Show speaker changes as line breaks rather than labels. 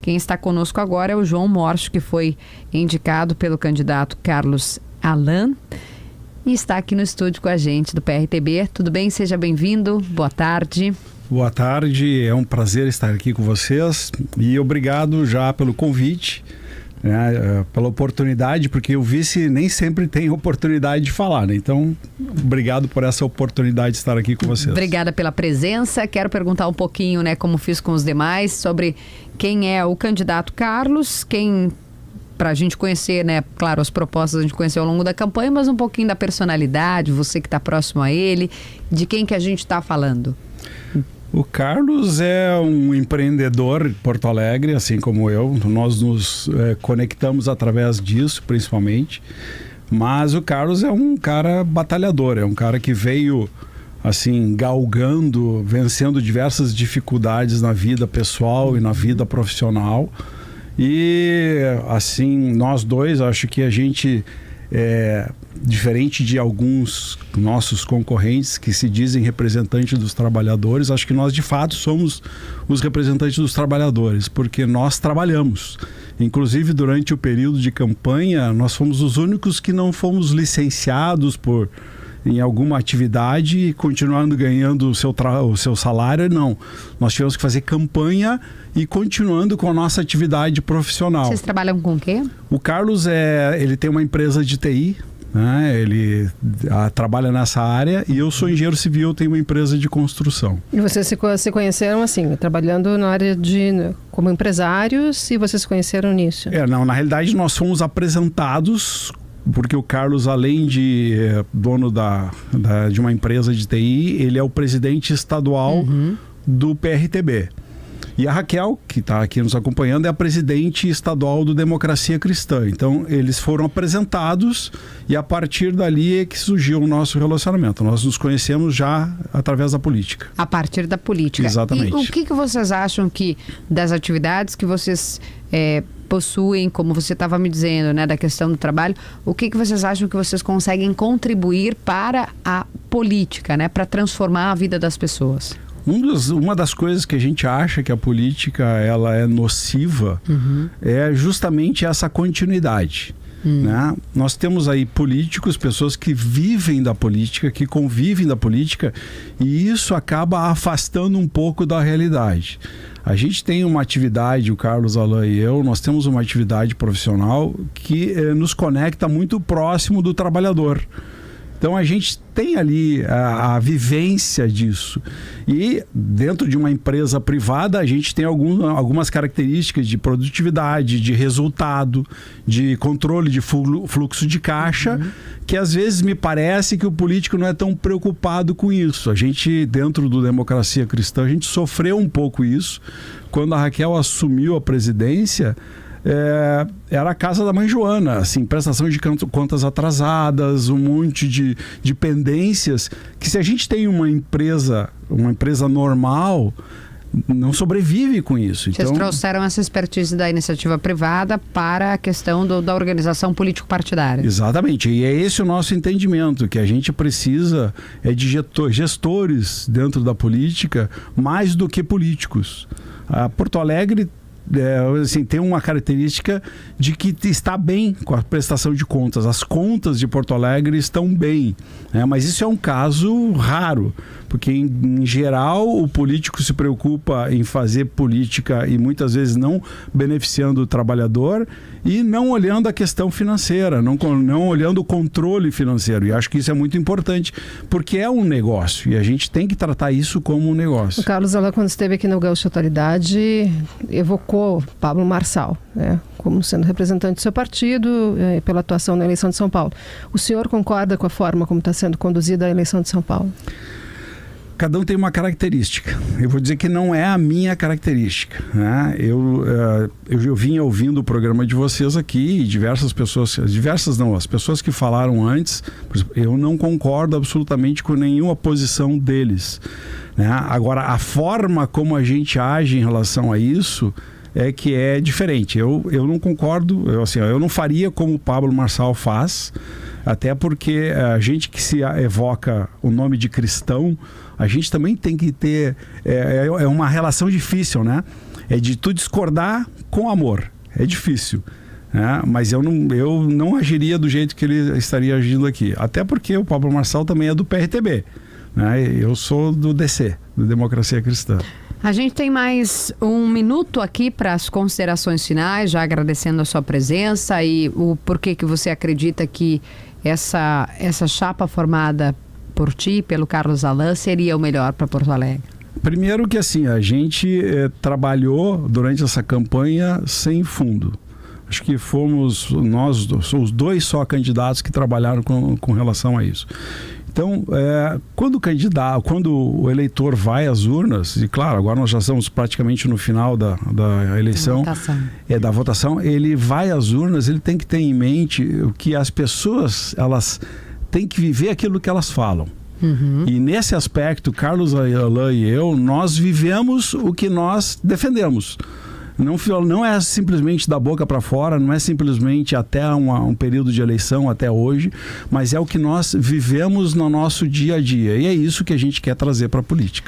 Quem está conosco agora é o João Morsch, que foi indicado pelo candidato Carlos Alan e está aqui no estúdio com a gente do PRTB. Tudo bem? Seja bem-vindo. Boa tarde.
Boa tarde, é um prazer estar aqui com vocês e obrigado já pelo convite, né, pela oportunidade, porque o vice nem sempre tem oportunidade de falar, né? Então, obrigado por essa oportunidade de estar aqui com vocês.
Obrigada pela presença. Quero perguntar um pouquinho, né, como fiz com os demais, sobre quem é o candidato Carlos, para a gente conhecer, né, claro, as propostas a gente conheceu ao longo da campanha, mas um pouquinho da personalidade, você que está próximo a ele, de quem que a gente está falando.
O Carlos é um empreendedor de Porto Alegre, assim como eu. Nós nos conectamos através disso, principalmente. Mas o Carlos é um cara batalhador, é um cara que veio, assim, galgando, vencendo diversas dificuldades na vida pessoal e na vida profissional. E, assim, nós dois, acho que a gente... diferente de alguns nossos concorrentes que se dizem representantes dos trabalhadores, acho que nós de fato somos os representantes dos trabalhadores, porque nós trabalhamos. Inclusive durante o período de campanha, nós fomos os únicos que não fomos licenciados em alguma atividade e continuando ganhando o seu salário, não. Nós tivemos que fazer campanha e continuando com a nossa atividade profissional.
Vocês trabalham com o quê?
O Carlos, ele tem uma empresa de TI, né? Ele trabalha nessa área e eu sou engenheiro civil, tenho uma empresa de construção.
E vocês se conheceram assim, trabalhando na área como empresários, e vocês se conheceram nisso?
Não, na realidade nós fomos apresentados, porque o Carlos, além de dono de uma empresa de TI, ele é o presidente estadual do PRTB. E a Raquel, que está aqui nos acompanhando, é a presidente estadual do Democracia Cristã. Então, eles foram apresentados e a partir dali é que surgiu o nosso relacionamento. Nós nos conhecemos já através da política.
A partir da política.
Exatamente.
E o que vocês acham das atividades que vocês possuem, como você estava me dizendo, né, da questão do trabalho, o que vocês acham que vocês conseguem contribuir para a política, né, para transformar a vida das pessoas?
Uma das coisas que a gente acha que a política ela é nociva é justamente essa continuidade. Né? Nós temos aí políticos, pessoas que vivem da política, que convivem da política, e isso acaba afastando um pouco da realidade. A gente tem uma atividade, o Carlos Alan e eu, nós temos uma atividade profissional que nos conecta muito próximo do trabalhador. Então a gente tem ali a vivência disso. E dentro de uma empresa privada a gente tem algumas características de produtividade, de resultado, de controle de fluxo de caixa, que às vezes me parece que o político não é tão preocupado com isso. A gente, dentro do Democracia Cristã, a gente sofreu um pouco isso. Quando a Raquel assumiu a presidência, era a casa da mãe Joana, assim, prestação de contas atrasadas, um monte de pendências, que se a gente tem uma empresa normal, não sobrevive com isso.
Vocês trouxeram essa expertise da iniciativa privada para a questão da organização político-partidária.
Exatamente, e é esse o nosso entendimento, que a gente precisa de gestores dentro da política mais do que políticos. A Porto Alegre assim, tem uma característica de que está bem com a prestação de contas. As contas de Porto Alegre estão bem, né? Mas isso é um caso raro, porque em geral o político se preocupa em fazer política e muitas vezes não beneficiando o trabalhador e não olhando a questão financeira, não olhando o controle financeiro. E acho que isso é muito importante, porque é um negócio e a gente tem que tratar isso como um negócio.
O Carlos, quando esteve aqui no Gaúcha Atualidade, evocou Pablo Marçal, né, como sendo representante do seu partido, pela atuação na eleição de São Paulo. O senhor concorda com a forma como está sendo conduzida a eleição de São Paulo?
Cada um tem uma característica. Eu vou dizer que não é a minha característica, né? Eu vinha ouvindo o programa de vocês aqui e diversas pessoas, as pessoas que falaram antes, eu não concordo absolutamente com nenhuma posição deles, né? Agora, a forma como a gente age em relação a isso é que é diferente. Eu não concordo, eu não faria como o Pablo Marçal faz, até porque a gente que se evoca o nome de cristão, a gente também tem que ter... É uma relação difícil, né? É de tu discordar com amor. É difícil, né? Mas eu não agiria do jeito que ele estaria agindo aqui. Até porque o Pablo Marçal também é do PRTB, né? Eu sou do DC, do Democracia Cristã.
A gente tem mais 1 minuto aqui para as considerações finais, já agradecendo a sua presença e o porquê que você acredita que essa chapa formada por ti, pelo Carlos Allan, seria o melhor para Porto Alegre.
Primeiro que assim, a gente trabalhou durante essa campanha sem fundo. Acho que fomos nós, os 2 só candidatos que trabalharam com relação a isso. Então, quando o eleitor vai às urnas, e claro, agora nós já estamos praticamente no final da eleição, da votação, ele vai às urnas, ele tem que ter em mente que as pessoas, elas têm que viver aquilo que elas falam. Uhum. E nesse aspecto, Carlos Allan e eu, nós vivemos o que nós defendemos. Não é simplesmente da boca para fora, não é simplesmente até um período de eleição, até hoje, mas é o que nós vivemos no nosso dia a dia. E é isso que a gente quer trazer para a política.